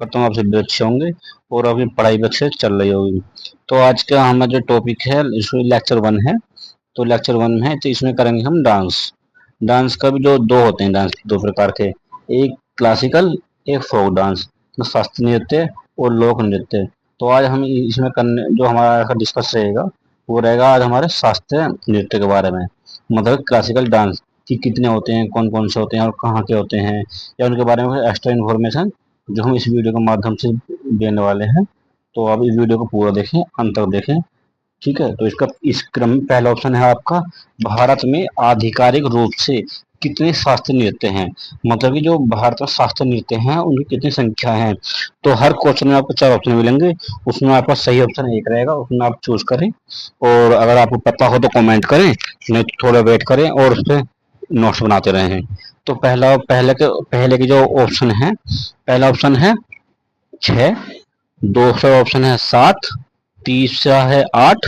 करता हूँ आपसे भी अच्छे होंगे और अपनी पढ़ाई भी अच्छे से चल रही होगी। तो आज का हमारा जो टॉपिक है इसमें लेक्चर वन है। तो लेक्चर वन है तो इसमें करेंगे हम डांस। डांस का भी जो दो होते हैं, डांस दो प्रकार के, एक क्लासिकल, एक फोक डांस, तो शास्त्रीय नृत्य और लोक नृत्य। तो आज हम इसमें करने जो हमारा डिस्कस रहेगा वो रहेगा आज हमारे शास्त्रीय नृत्य के बारे में, मतलब क्लासिकल डांस कि कितने होते हैं, कौन कौन से होते हैं और कहाँ के होते हैं, या उनके बारे में एक्स्ट्रा इन्फॉर्मेशन जो हम इस वीडियो के माध्यम से देने वाले हैं। तो आप इस वीडियो को पूरा देखें, अंत तक देखें। ठीक है, तो इसका इस क्रम में पहला ऑप्शन है आपका, भारत में आधिकारिक रूप से कितने शास्त्रीय नृत्य हैं, मतलब कि जो भारत में शास्त्रीय नृत्य हैं उनकी कितनी संख्या है। तो हर क्वेश्चन में आपको चार ऑप्शन मिलेंगे, उसमें आपका सही ऑप्शन एक रहेगा, उसमें आप चूज करें। और अगर आपको पता हो तो कमेंट करें, नहीं तो थोड़ा वेट करें और उस पर नोट्स बनाते रहें। तो पहले के जो ऑप्शन है, पहला ऑप्शन है 6, दूसरा ऑप्शन है 7, तीसरा है 8,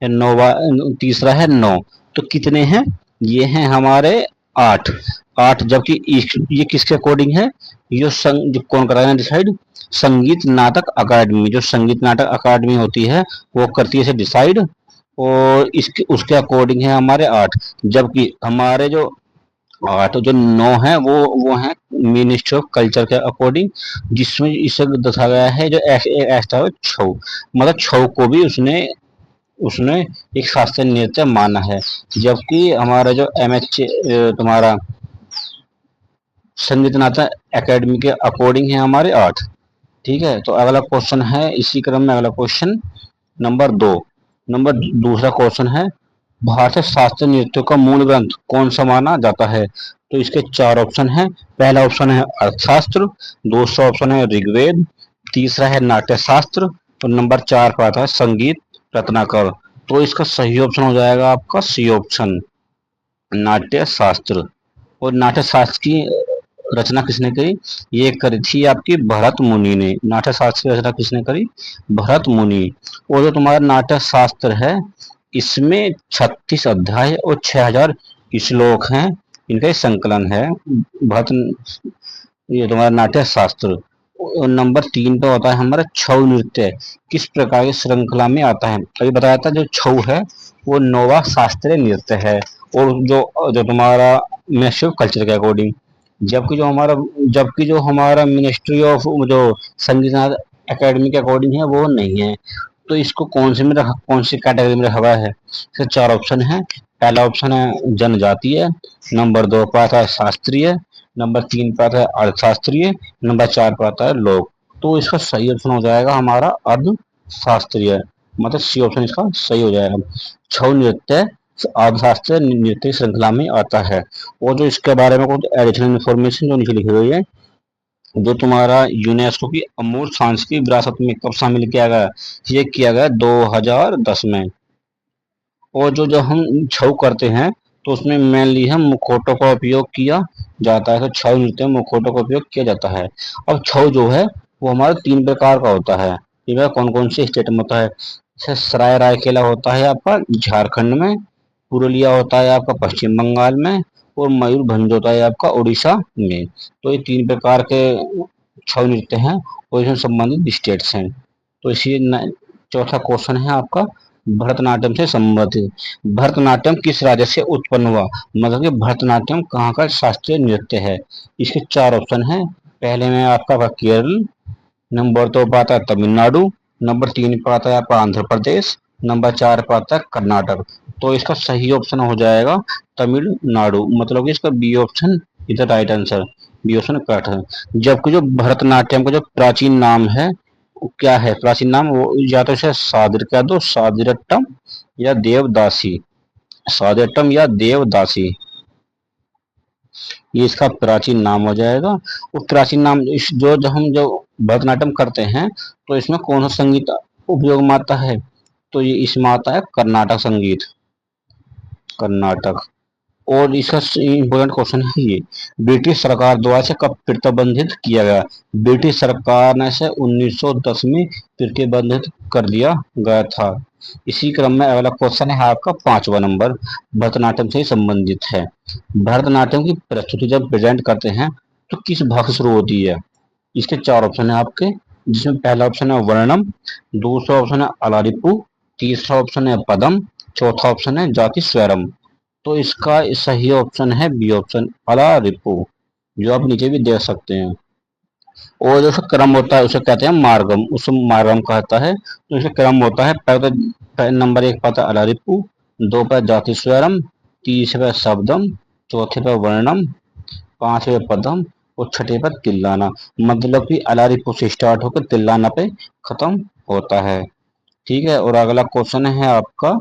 या नौवा तीसरा है 9। तो कितने हैं? ये हैं हमारे 8। 8, जबकि ये किसके अकॉर्डिंग है? ये जो कौन कराएगा डिसाइड? संगीत नाटक अकादमी, जो संगीत नाटक अकादमी होती है वो करती है इसे डिसाइड। और इसके उसके अकॉर्डिंग है हमारे 8, जबकि हमारे जो 8 जो 9 है वो है मिनिस्ट्री ऑफ कल्चर के अकॉर्डिंग, जिसमें इसे दर्शाया गया है जो एक्स्ट्रा छऊ, मतलब छऊ को भी उसने उसने एक शास्त्रीय नृत्य माना है। जबकि हमारा जो तुम्हारा संगीत नाटक एकेडमी के अकॉर्डिंग है हमारे 8। ठीक है, तो अगला क्वेश्चन है इसी क्रम में, अगला क्वेश्चन नंबर 2। दूसरा क्वेश्चन है, भारतीय शास्त्रीय नृत्यों का मूल ग्रंथ कौन सा माना जाता है? तो इसके चार ऑप्शन हैं। पहला ऑप्शन है अर्थशास्त्र, दूसरा ऑप्शन है ऋग्वेद, तीसरा है नाट्य शास्त्र और नंबर 4 पर आता है संगीत रत्नाकर। तो इसका सही ऑप्शन हो जाएगा आपका सी ऑप्शन, नाट्य शास्त्र। और नाट्य शास्त्र की रचना किसने करी? ये करी थी आपकी भरत मुनि ने। नाट्य शास्त्र की रचना किसने करी? भरत मुनि। और जो तुम्हारा नाट्य शास्त्र है इसमें 36 अध्याय और 6000 श्लोक हैं, इनका एक संकलन है भरत, ये तुम्हारा नाट्य शास्त्र। और नंबर 3 पे होता है हमारा छऊ नृत्य, किस प्रकार की श्रृंखला में आता है? अभी बताया था जो छऊ है वो नौवा शास्त्रीय नृत्य है, और जो जो तुम्हारा मिनिस्ट्री ऑफ कल्चर के अकॉर्डिंग। जबकि जो हमारा मिनिस्ट्री ऑफ जो संगीत नाटक एकेडमी के अकॉर्डिंग है वो नहीं है। तो इसको कौन सी कैटेगरी में रखा हुआ है? इसके चार ऑप्शन है। पहला ऑप्शन है जनजातीय, नंबर 2 पर आता है शास्त्रीय, नंबर 3 पर आता है अर्थशास्त्रीय, नंबर 4 पर आता है लोक। तो इसका सही ऑप्शन हो जाएगा हमारा अर्ध शास्त्रीय, मतलब सी ऑप्शन इसका सही हो जाएगा। छऊ नृत्य अर्थशास्त्रीय नृत्य श्रृंखला में आता है। और जो इसके बारे में कुछ एडिशनल इन्फॉर्मेशन जो नीचे लिखी हुई है, जो तुम्हारा यूनेस्को की अमूर्त सांस्कृतिक विरासत में कब शामिल किया गया? ये किया गया 2010 में। और जो हम छऊ करते हैं तो उसमें मेनली हम मुखौटों का उपयोग किया जाता है। तो छऊ नृत्य में मुखौटों का उपयोग किया जाता है। अब छऊ जो है वो हमारे 3 प्रकार का होता है। ये कौन कौन से स्टेट में होता है? जैसे सराय रायकेला होता है आपका झारखंड में, पुरुलिया होता है आपका पश्चिम बंगाल में, और मयूरभंज होता है आपका उड़ीसा में। तो ये 3 प्रकार के छऊ नृत्य हैं और इसमें संबंधित स्टेट्स हैं। तो इसी चौथा क्वेश्चन है आपका, भरतनाट्यम से संबंधित, भरतनाट्यम किस राज्य से उत्पन्न हुआ? मतलब कि भरतनाट्यम कहाँ का शास्त्रीय नृत्य है? इसके चार ऑप्शन हैं। पहले में आपका केरल, नंबर 2 पर आता है तमिलनाडु, नंबर 3 पर आता है आपका आंध्र प्रदेश, नंबर 4 पर आता है कर्नाटक। तो इसका सही ऑप्शन हो जाएगा तमिलनाडु, मतलब कि इसका B option is the right answer, B option correct है। जबकि जो भरतनाट्यम का जो प्राचीन नाम है वो क्या है? प्राचीन नाम वो या तो इसे सादिर कह दो, सादिरट्टम, या देवदासी, सादिरट्टम या देवदासी, ये इसका प्राचीन नाम हो जाएगा। वो प्राचीन नाम जो हम जो भरतनाट्यम करते हैं तो इसमें कौन सा संगीत उपयोग में आता है? तो ये इसमें आता है कर्नाटक संगीत, कर्नाटक। और इसका इम्पोर्टेंट क्वेश्चन है ये, ब्रिटिश सरकार द्वारा से कब प्रतिबंधित किया गया? ब्रिटिश सरकार ने इसे 1910 में प्रतिबंधित कर दिया गया था। इसी क्रम में अगला क्वेश्चन है आपका 5वां नंबर, भरतनाट्यम से संबंधित है। भरतनाट्यम की प्रस्तुति जब प्रेजेंट करते हैं तो किस भाग से शुरू होती है? इसके चार ऑप्शन है आपके, जिसमें पहला ऑप्शन है वर्णम, दूसरा ऑप्शन है अलारिपु, तीसरा ऑप्शन है पदम, चौथा ऑप्शन है जाति स्वरम। तो इसका सही ऑप्शन है बी ऑप्शन अलारिपु, जो आप नीचे भी देख सकते हैं। और जो क्रम होता है उसे कहते हैं मार्गम, उसे मार्गम कहता है। तो इसका क्रम होता है, पहले नंबर एक पाता अलारिपु, दो पर जाति स्वरम, तीसरे पर शब्दम, चौथे पर वर्णम, पांचवे पदम और छठे पर तिल्लाना। मतलब कि अलारिपु से स्टार्ट होकर तिल्लाना पे खत्म होता है। ठीक है, और अगला क्वेश्चन है आपका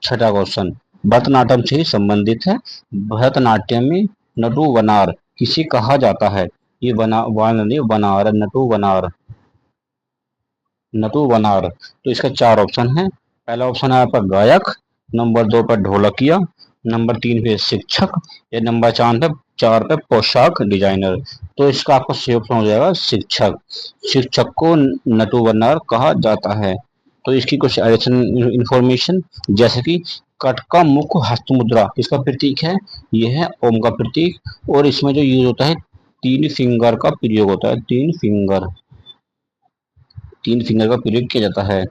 छठा क्वेश्चन, भरतनाट्यम से ही संबंधित है। भरतनाट्यम में नटु वनार किसे कहा जाता है? ये वनार नटु वनार, नटु वनार। तो इसका चार ऑप्शन है। पहला ऑप्शन है आपका गायक, नंबर दो पर ढोलकिया, नंबर तीन पे शिक्षक, या नंबर चार पे पोशाक डिजाइनर। तो इसका आपका सही ऑप्शन हो जाएगा शिक्षक। शिक्षक को नटु वनार कहा जाता है। तो इसकी कुछ एडिशनल इंफॉर्मेशन, जैसे कि कट का मुख हस्त मुद्रा किसका प्रतीक है? यह है ओम का प्रतीक। और इसमें जो यूज होता है, तीन फिंगर का प्रयोग होता है, तीन फिंगर का प्रयोग किया जाता है।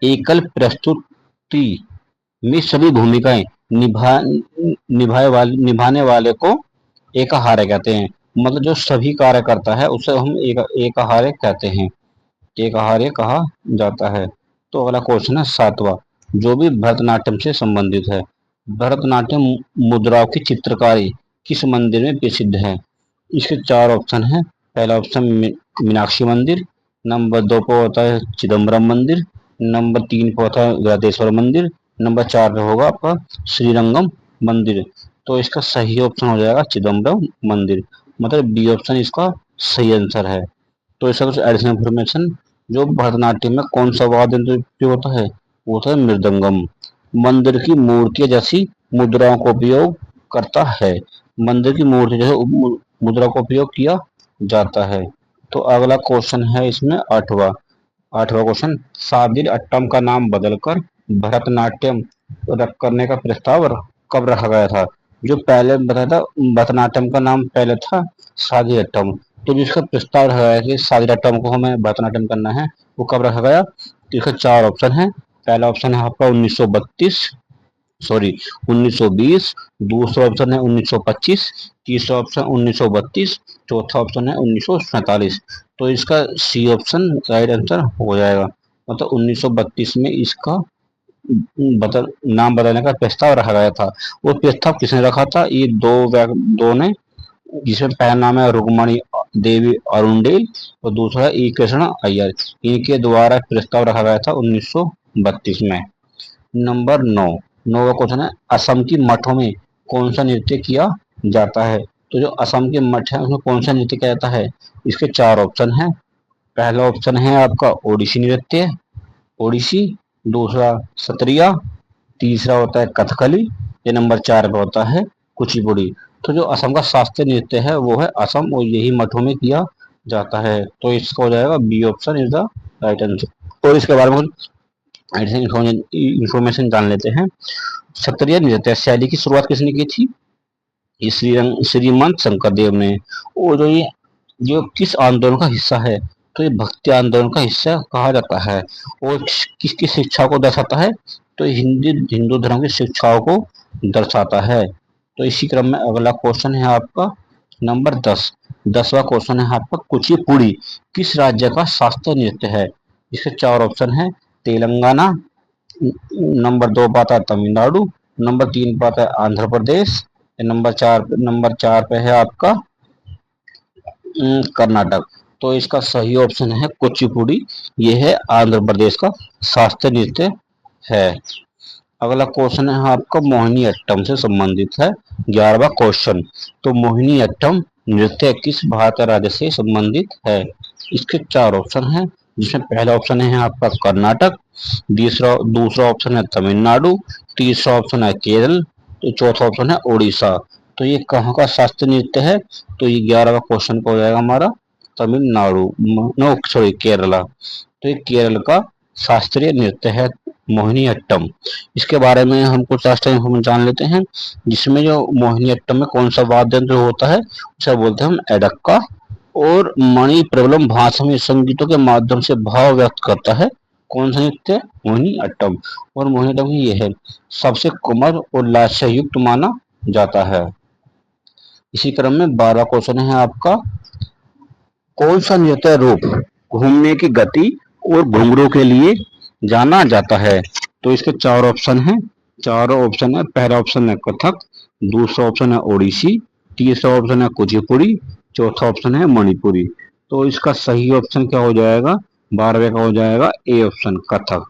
एकल प्रस्तुति में सभी भूमिकाएं निभाने वाले को एकहार्य कहते हैं। मतलब जो सभी कार्य करता है उसे हम एकहार्य कहते हैं, एकहार्य कहा जाता है। तो अगला क्वेश्चन है सातवां, जो भी भरतनाट्यम से संबंधित है। भरतनाट्यम मुद्राओं की चित्रकारी किस मंदिर में प्रसिद्ध है? इसके चार ऑप्शन है। पहला ऑप्शन मीनाक्षी मंदिर, नंबर दो पे होता है चिदम्बरम मंदिर, नंबर तीन पे होता है बृहदेश्वर मंदिर, नंबर चार पे होगा आपका श्रीरंगम मंदिर। तो इसका सही ऑप्शन हो जाएगा चिदम्बरम मंदिर, मतलब बी ऑप्शन इसका सही आंसर है। तो इसका कुछ एडिशनल इंफॉर्मेशन, जो भरतनाट्यम में कौन सा वाद्य यंत्र उपयोग होता है? वो होता है मृदंगम। मंदिर की मूर्तियां जैसी मुद्राओं का उपयोग करता है, मंदिर की मूर्ति जैसे मुद्रा का उपयोग किया जाता है। तो अगला क्वेश्चन है इसमें आठवां, आठवां क्वेश्चन, सादिर अट्टम का नाम बदलकर भरतनाट्यम करने का प्रस्ताव कब रखा गया था? जो पहले बताया था भरतनाट्यम का नाम पहले था सादिर अट्टम, तो जिसका प्रस्ताव रखा गया कि सादिर अट्टम को हमें भरतनाट्यम करना है, वो कब रखा गया? तो इसका चार ऑप्शन है। पहला ऑप्शन है आपका 1932, सॉरी 1920, दूसरा ऑप्शन है 1925, तीसरा ऑप्शन 1932, चौथा ऑप्शन है 1947। तो इसका सी ऑप्शन राइट आंसर हो जाएगा। मतलब 1932 में इसका नाम बदलने का प्रस्ताव रखा गया था। वो प्रस्ताव किसने रखा था? ये दो ने, जिसमें पहला नाम है रुक्मणी देवी अरुणडेल और दूसरा है ई कृष्ण अय्यर। इनके द्वारा प्रस्ताव रखा गया था 1932 में। नंबर नौ, नौवा क्वेश्चन है, असम की मठों में कौन सा नृत्य किया जाता है? तो जो असम के मठ है उसमें कौन सा नृत्य किया जाता है? इसके चार ऑप्शन है। पहला ऑप्शन है आपका ओडिसी नृत्य, ओडिसी, दूसरा सत्रिया, तीसरा होता है कथकली, ये नंबर चार पे होता है कुचिपुड़ी। तो जो असम का शास्त्रीय नृत्य है वो है असम, और यही मठों में किया जाता है। तो इसका हो जाएगा B option is the right answer. और इसके बारे में इंफॉर्मेशन जान लेते हैं। क्षत्रिय नृत्य शैली की शुरुआत किसने की थी? ये श्रीमंत शंकरदेव ने। और जो ये जो किस आंदोलन का हिस्सा है? तो ये भक्ति आंदोलन का हिस्सा कहा जाता है। और किसकी शिक्षा को दर्शाता है? तो हिंदू धर्म की शिक्षाओं को दर्शाता है। तो इसी क्रम में अगला क्वेश्चन है आपका नंबर 10, 10वां क्वेश्चन है आपका, कुचिपुड़ी किस राज्य का शास्त्रीय नृत्य है? इसके चार ऑप्शन है। तेलंगाना, नंबर दो पाता है तमिलनाडु, नंबर तीन पाता है आंध्र प्रदेश, नंबर चार पे है आपका कर्नाटक। तो इसका सही ऑप्शन है कुचिपुड़ी, ये है आंध्र प्रदेश का शास्त्रीय नृत्य है। अगला क्वेश्चन है आपका मोहिनी अट्टम से संबंधित है, 11वां क्वेश्चन। तो मोहिनी अट्टम नृत्य किस भारतीय राज्य से संबंधित है? इसके चार ऑप्शन है, जिसमें पहला ऑप्शन है आपका कर्नाटक, दूसरा ऑप्शन है तमिलनाडु, तीसरा ऑप्शन है केरल, तो चौथा ऑप्शन है उड़ीसा। तो ये कहाँ का शास्त्रीय नृत्य है? तो ये 11वां क्वेश्चन का हो जाएगा हमारा तमिलनाडु, नो सॉरी केरला। तो ये केरल का शास्त्रीय नृत्य है मोहिनी अट्टम। इसके बारे में हम कुछ राष्ट्रीय हम जान लेते हैं, जिसमें जो मोहिनी अट्टम में कौन सा वाद्य यंत्र होता है उसे बोलते हैं हम एडक्का, और मणि प्रबलम भाषा में संगीतों के माध्यम से भाव व्यक्त करता है। कौन सा नृत्य? मोहिनीअट्टम। और मोहिनीअट्टम ये है सबसे कोमल और लास्य युक्त माना जाता है। इसी क्रम में 12वां क्वेश्चन है आपका, कौन सा नृत्य रूप घूमने की गति और घुंघरू के लिए जाना जाता है? तो इसके चार ऑप्शन हैं। चारों ऑप्शन है, पहला ऑप्शन है कथक, दूसरा ऑप्शन है ओडिसी, तीसरा ऑप्शन है कुचिपुड़ी, चौथा ऑप्शन है मणिपुरी। तो इसका सही ऑप्शन क्या हो जाएगा? 12वें का हो जाएगा ए ऑप्शन, कथक।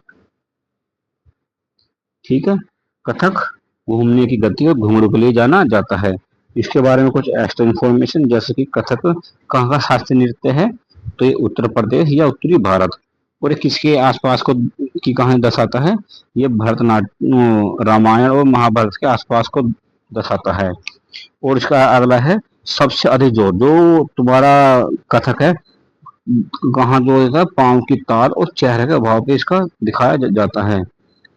ठीक है, कथक घूमने की गति और घुंघरू के लिए जाना जाता है। इसके बारे में कुछ एक्स्ट्रा इन्फॉर्मेशन, जैसे कि कथक कहाँ का शास्त्रीय नृत्य है? तो ये उत्तर प्रदेश या उत्तरी भारत। और ये किसके आसपास को की कहानी दर्शाता है? ये भरतनाट्यम, रामायण और महाभारत के आसपास को दर्शाता है। और इसका अगला है सबसे अधिक जोर, जो तुम्हारा कथक है कहाँ जो है पाँव की ताल और चेहरे के भाव पे इसका दिखाया जाता है।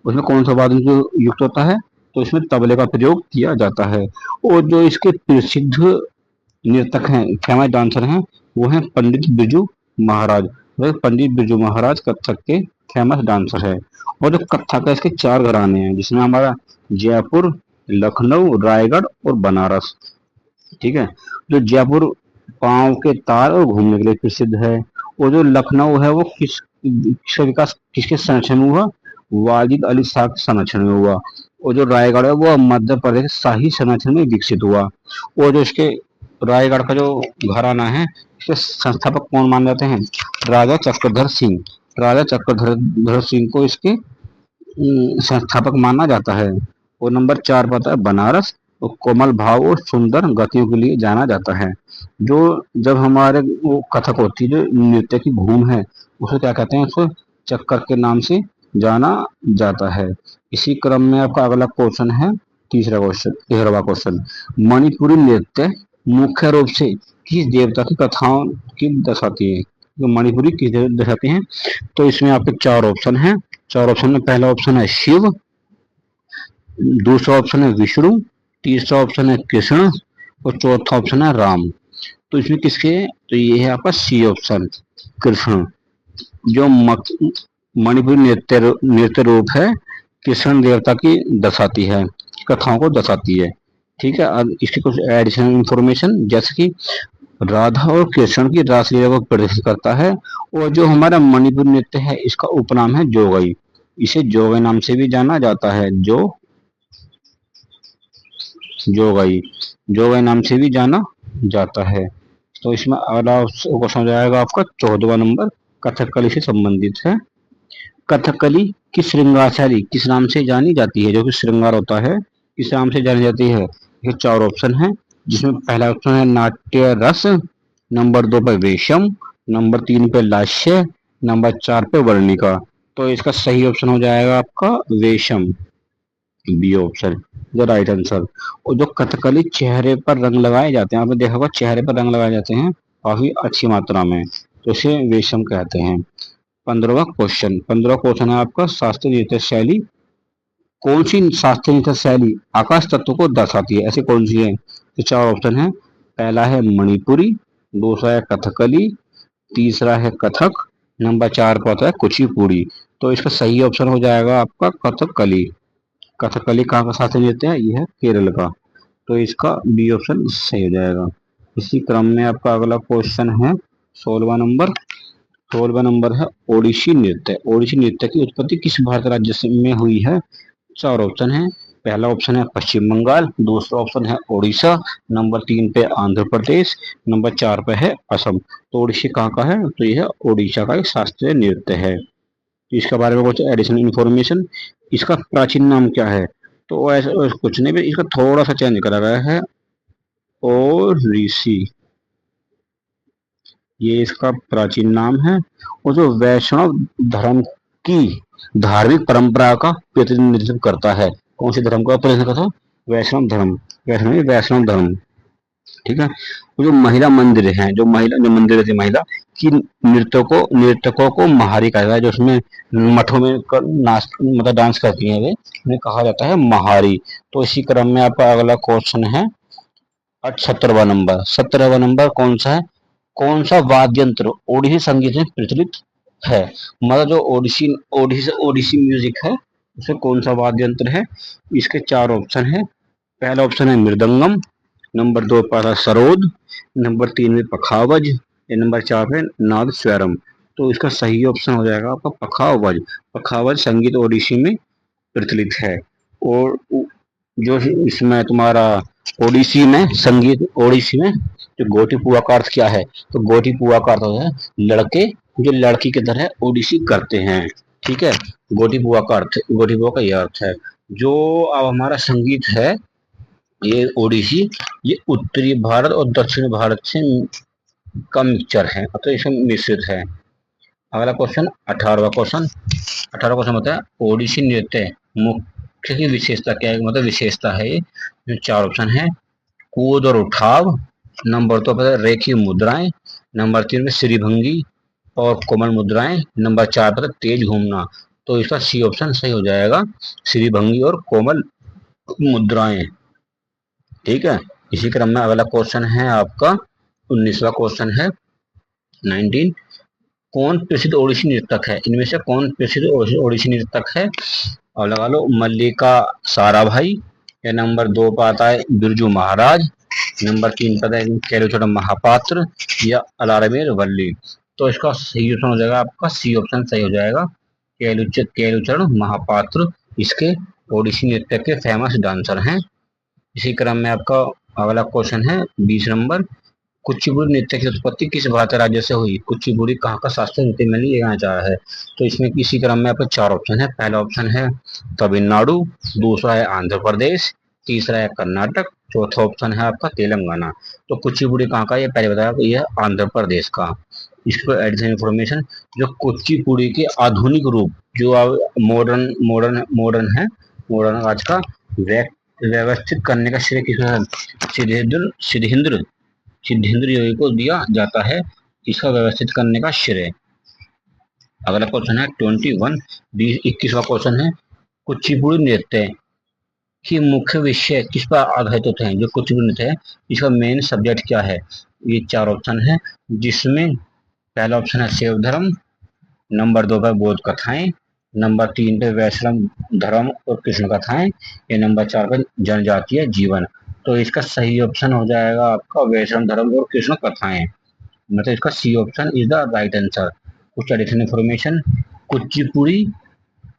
उसमें कौन सा वादन जो युक्त होता है? तो इसमें तबले का प्रयोग किया जाता है। और जो इसके प्रसिद्ध नर्तक हैं, फेमस डांसर हैं, वो हैं पंडित बिरजू महाराज। वह पंडित बिरजू महाराज कथक के फेमस डांसर है। और जो कथक है, इसके चार घराने हैं, जिसमें हमारा जयपुर, लखनऊ, रायगढ़ और बनारस। ठीक है, जो जयपुर पाँव के तार और घूमने के लिए प्रसिद्ध है। और जो लखनऊ है वो किसका विकास किसके संरक्षण में हुआ? वाजिद अली शाह के संरक्षण में हुआ। और जो रायगढ़ है वो मध्य प्रदेश शाही संरक्षण में विकसित हुआ। और जो इसके रायगढ़ का जो घराना है, इसके संस्थापक कौन माने जाते हैं? राजा चक्रधर सिंह। राजा चक्रधर सिंह को इसके संस्थापक माना जाता है। और नंबर 4 पर आता है बनारस, और कोमल भाव और सुंदर गतियों के लिए जाना जाता है। जो जब हमारे वो कथक होती है, जो नृत्य की घूम है, उसे क्या कहते हैं? उसको चक्कर के नाम से जाना जाता है। इसी क्रम में आपका अगला क्वेश्चन है, तीसरा क्वेश्चन, 13वां क्वेश्चन, मणिपुरी नृत्य मुख्य रूप से किस देवता की कथाओं की दर्शाती है? तो मणिपुरी किस देवता दर्शाते हैं? तो इसमें आपके चार ऑप्शन हैं। चार ऑप्शन में पहला ऑप्शन है शिव, दूसरा ऑप्शन है विष्णु, तीसरा ऑप्शन है कृष्ण और चौथा ऑप्शन है राम। तो इसमें किसके? तो ये है आपका सी ऑप्शन, कृष्ण। जो मणिपुरी नृत्य रूप है, कृष्ण देवता की दर्शाती है, कथाओं को दर्शाती है। ठीक है, अब इसकी कुछ एडिशनल इंफॉर्मेशन, जैसे कि राधा और कृष्ण की रासलीला को प्रदर्शित करता है। और जो हमारा मणिपुर नृत्य है, इसका उपनाम है जोगई। इसे जोगई नाम से भी जाना जाता है। जोगई जोगई नाम से भी जाना जाता है। तो इसमें अगला क्वेश्चन हो जाएगा आपका 14वां नंबर, कथकली से संबंधित है। कथकली की श्रृंगार शैली किस नाम से जानी जाती है? जो कि श्रृंगार होता है, किस नाम से जानी जाती है? ये चार ऑप्शन है, जिसमें पहला ऑप्शन है नाट्य रस, नंबर 2 पे वेशम, नंबर 3 पे लास्य, नंबर 4 पे वर्णिका। तो इसका सही ऑप्शन हो जाएगा आपका वेशम, B option, the right answer. और जो कथकली चेहरे पर रंग लगाए जाते हैं, आपने देखा होगा चेहरे पर रंग लगाए जाते हैं काफी अच्छी मात्रा में, तो इसे वेशम कहते हैं। 15वां क्वेश्चन है आपका, शास्त्रीय नृत्य शैली, कौन सी शास्त्रीय नृत्य शैली आकाश तत्व को दर्शाती है? ऐसी कौन सी है? तो चार ऑप्शन है। पहला है मणिपुरी, दूसरा है कथकली, तीसरा है कथक, नंबर 4 पर आता है कुचिपुड़ी। तो इसका सही ऑप्शन हो जाएगा आपका कथकली। कथकली कहाँ का शास्त्रीय नृत्य है? यह है केरल का। तो इसका बी ऑप्शन सही हो जाएगा। इसी क्रम में आपका अगला क्वेश्चन है 16वां नंबर। 16वां नंबर है ओडिसी नृत्य। ओडिसी नृत्य की उत्पत्ति किस भारत राज्य से में हुई है? चार ऑप्शन है। पहला ऑप्शन है पश्चिम बंगाल, दूसरा ऑप्शन है ओडिशा, नंबर 3 पे आंध्र प्रदेश, नंबर 4 पे है असम। तो ओडिसी कहाँ का है? तो यह ओडिशा का एक शास्त्रीय नृत्य है। इसके बारे में कुछ एडिशनल इंफॉर्मेशन, इसका प्राचीन नाम क्या है? तो ऐसा कुछ नहीं, इसका थोड़ा सा चेंज करा गया है, ओडिसी, ये इसका प्राचीन नाम है। और जो वैष्णव धर्म की धार्मिक परंपरा का प्रतिनिधित्व करता है। कौन सी धर्म का प्रतिनिधित्व करता है? वैष्णव धर्म, वैष्णव धर्म। ठीक है। वो जो महिला मंदिर हैं, जो मंदिर रहती है महिला की, नृतकों को महारी कहा जाता है। जो उसमें मठों में नाच मतलब डांस करती हैं वे, उन्हें कहा जाता है महारी। तो इसी क्रम में आपका अगला क्वेश्चन है 17वां नंबर। 17वां नंबर कौन सा है? कौन सा वाद्य यंत्र ओडिसी संगीत में प्रचलित है? मतलब जो ओडिसी ओडिसी ओडिसी म्यूजिक है उसमें कौन सा वाद्य यंत्र है? इसके चार ऑप्शन है। पहला ऑप्शन है मृदंगम, नंबर दो पर है सरोद, नंबर तीन में पखावज, या नंबर चार पे नाद स्वरम। तो इसका सही ऑप्शन हो जाएगा आपका पखावज। पखावज संगीत ओडिसी में प्रचलित है। और जो इसमें तुम्हारा ओडिसी में संगीत ओडिसी में जो गोटी पुआ का अर्थ क्या है? तो गोटी पुआ का अर्थ होता है लड़के जो लड़की की तरह ओडिसी करते हैं। ठीक है, गोटी पुआ का अर्थ, गोटी पुआ का यह अर्थ है। जो अब हमारा संगीत है ये ओडिसी, ये उत्तरी भारत और दक्षिण भारत से का मिक्सचर है, मतलब इसमें मिश्रित है। अगला क्वेश्चन 18वां क्वेश्चन। 18वां क्वेश्चन होता है ओडिसी नृत्य मुख्य की विशेषता क्या है? मतलब विशेषता है ये। चार ऑप्शन है कूद और उठाव, नंबर दो पर रेखी मुद्राएं, नंबर तीन में श्रीभंगी और कोमल मुद्राएं, नंबर चार पर तेज घूमना। तो इसका सी ऑप्शन सही हो जाएगा, श्रीभंगी और कोमल मुद्राएं। ठीक है, इसी क्रम में अगला क्वेश्चन है आपका 19वां क्वेश्चन है 19। कौन प्रसिद्ध ओडिसी नृतक है? इनमें से कौन प्रसिद्ध ओडिसी नृतक है? और लगा लो मल्लिका साराभाई, या नंबर दो पर आता है बिरजू महाराज, नंबर तीन पर है केलुचरण महापात्र, या अलारमेर वल्ली। तो इसका सही ऑप्शन हो जाएगा आपका सी ऑप्शन सही हो जाएगा, केलुचरण महापात्र इसके ओडिसी नृत्य के फेमस डांसर हैं। इसी क्रम में आपका अगला क्वेश्चन है 20 नंबर। कुचिपुड़ी नृत्य की उत्पत्ति किस भारतीय राज्य से हुई? कुचिपुड़ी कहाँ का शास्त्रीय नृत्य में लिया जा रहा है? तो इसमें इसी क्रम में आपको चार ऑप्शन है। पहला ऑप्शन है तमिलनाडु, दूसरा है आंध्र प्रदेश, तीसरा है कर्नाटक, चौथा ऑप्शन है आपका तेलंगाना। तो कुचिपुड़ी कहाँ का? ये पहले बताया कि यह आंध्र प्रदेश का। इसको एडिशनल इंफॉर्मेशन, जो कुचिपुड़ी के आधुनिक रूप जो मॉडर्न मॉडर्न मॉडर्न है, मॉडर्न आज का व्यवस्थित करने का श्रेय किसको? सिद्धेंद्र सिद्धेंद्र योगी को दिया जाता है इसका व्यवस्थित करने का श्रेय। अगला क्वेश्चन है 21वां क्वेश्चन है कुचिपुड़ी नृत्य की मुख्य विषय किस पर आधारित होते हैं? जो कुचिपुड़ी नृत्य है इसका मेन सब्जेक्ट क्या है? ये चार ऑप्शन है, जिसमें पहला ऑप्शन है शैव धर्म, नंबर दो पर बौद्ध कथाएं, नंबर तीन पे वैष्णव धर्म और कृष्ण कथाएं, या नंबर चार पर जनजातीय जीवन। तो इसका सही ऑप्शन हो जाएगा आपका वैष्णव धर्म और कृष्ण कथाएं, मतलब इसका C option is the right answer. कुछ एडिशनल इंफॉर्मेशन, कुचिपुड़ी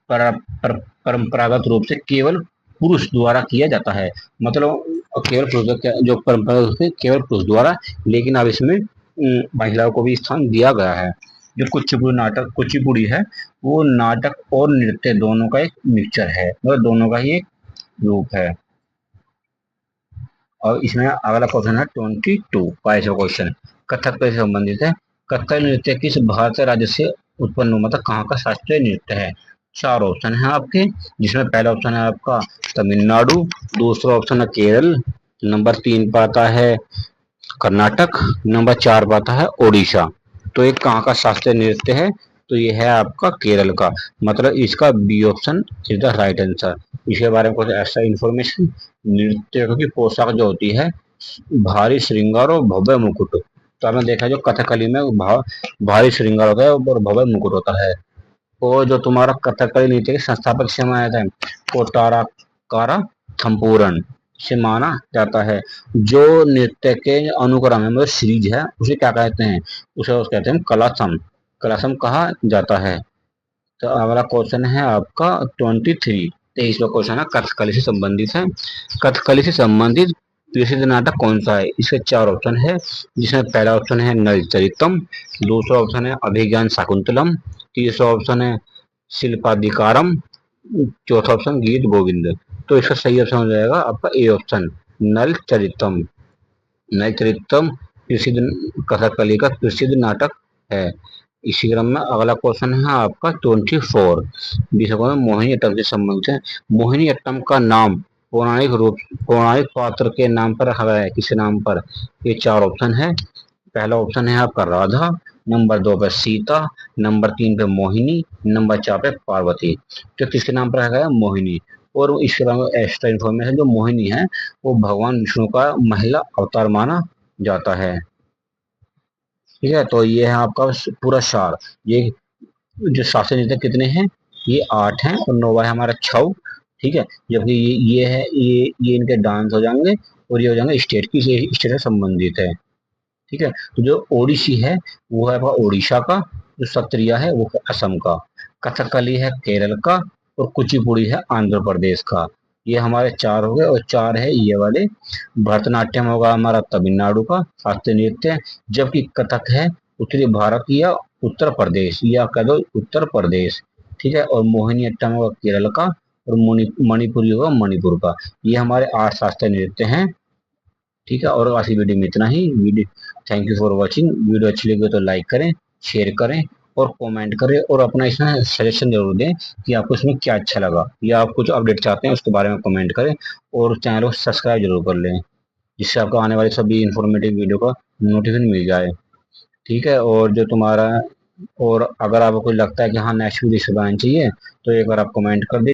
परंपरागत रूप से केवल पुरुष द्वारा किया जाता है, मतलब केवल पुरुष जो परंपरागत रूप से केवल पुरुष द्वारा, लेकिन अब इसमें महिलाओं को भी स्थान दिया गया है। जो कुचिपुड़ी है वो नाटक और नृत्य दोनों का एक मिक्सचर है, मतलब दोनों का ही एक रूप है। और इसमें अगला क्वेश्चन है 22 क्वेश्चन कथक से संबंधित है। कथक नृत्य किस भारतीय राज्य से उत्पन्न हुआ, मतलब कहाँ का शास्त्रीय नृत्य है? चार ऑप्शन है आपके, जिसमें पहला ऑप्शन है आपका तमिलनाडु, दूसरा ऑप्शन है केरल, नंबर तीन पर आता है कर्नाटक, नंबर चार पर आता है ओडिशा। तो ये कहाँ का शास्त्रीय नृत्य है? तो ये है आपका केरल का, मतलब इसका B option is the right answer. इसके बारे में कुछ ऐसा इंफॉर्मेशन, नृत्य की पोशाक जो होती है भारी श्रृंगार और भव्य मुकुट। तो आपने देखा जो कथकली में भारी श्रृंगार होता है और भव्य मुकुट होता है। और जो तुम्हारा कथकली नृत्य के संस्थापक से माना जाता है कोटाराकारा थम्पूरन से माना जाता है। जो नृत्य के अनुक्रम है, मतलब सीरीज है, उसे क्या कहते हैं? उसे कहते हैं कलासम, कलासम कहा जाता है। तो अगला क्वेश्चन है आपका 23वां क्वेश्चन है कथकली से संबंधित है। कथकली से संबंधित प्रसिद्ध नाटक कौन सा है? इसके चार ऑप्शन है, जिसमें पहला ऑप्शन है नल चरितम, दूसरा ऑप्शन है अभिज्ञान शाकुंतलम, तीसरा ऑप्शन है शिल्पाधिकारम, चौथा ऑप्शन गीत गोविंद। तो इसका सही ऑप्शन हो जाएगा आपका ए ऑप्शन नल चरितम। नल चरितम प्रसिद्ध कथकली का प्रसिद्ध नाटक है। इसी क्रम में अगला क्वेश्चन है आपका 24 जिसको मोहिनी अट्टम से संबंधित है। मोहिनी अट्टम का नाम पौराणिक पात्र के नाम पर रखा गया है, किस नाम पर? ये चार ऑप्शन है। पहला ऑप्शन है आपका राधा, नंबर दो पे सीता, नंबर तीन पे मोहिनी, नंबर चार पे पार्वती। तो किसके नाम पर रखा गया? मोहिनी। और इसके अलावा एक्स्ट्रा इन्फॉर्मेशन, जो मोहिनी है वो भगवान विष्णु का महिला अवतार माना जाता है। ठीक है, तो ये है आपका पूरा सार। ये जो शास्त्रीय नृत्य कितने हैं, ये 8 हैं और नौवा है हमारा छऊ। ठीक है, जबकि ये है, ये इनके डांस हो जाएंगे और ये हो जाएंगे स्टेट की, स्टेट से संबंधित है। ठीक है, तो जो ओडिसी है वो है आपका उड़ीसा का, जो सत्रिया है वो है असम का, कथकली है केरल का और कुचिपुड़ी है आंध्र प्रदेश का। ये हमारे 4 हो गए, और 4 है ये वाले। भरतनाट्यम होगा हमारा तमिलनाडु का शास्त्रीय नृत्य, जबकि कथक है उत्तरी भारत या उत्तर प्रदेश, या कह दो उत्तर प्रदेश। ठीक है, और मोहिनी अट्टम होगा केरल का, और मणिपुरी होगा मणिपुर का। ये हमारे 8 शास्त्रीय नृत्य हैं। ठीक है, और आज की वीडियो में इतना ही। Video, thank you for watching. Video अच्छी लगी तो लाइक करें, शेयर करें और कमेंट करें, और अपना इसमें सजेशन जरूर दें कि आपको इसमें क्या अच्छा लगा, या आप कुछ अपडेट चाहते हैं उसके बारे में कमेंट करें, और चैनल को सब्सक्राइब जरूर कर लें, जिससे आपको आने वाले सभी इंफॉर्मेटिव वीडियो का नोटिफिकेशन मिल जाए। ठीक है, और जो तुम्हारा, और अगर आपको कोई लगता है कि हाँ नेक्स्ट वीडियो इस पे बनानी चाहिए, तो एक बार आप कमेंट कर दीजिए।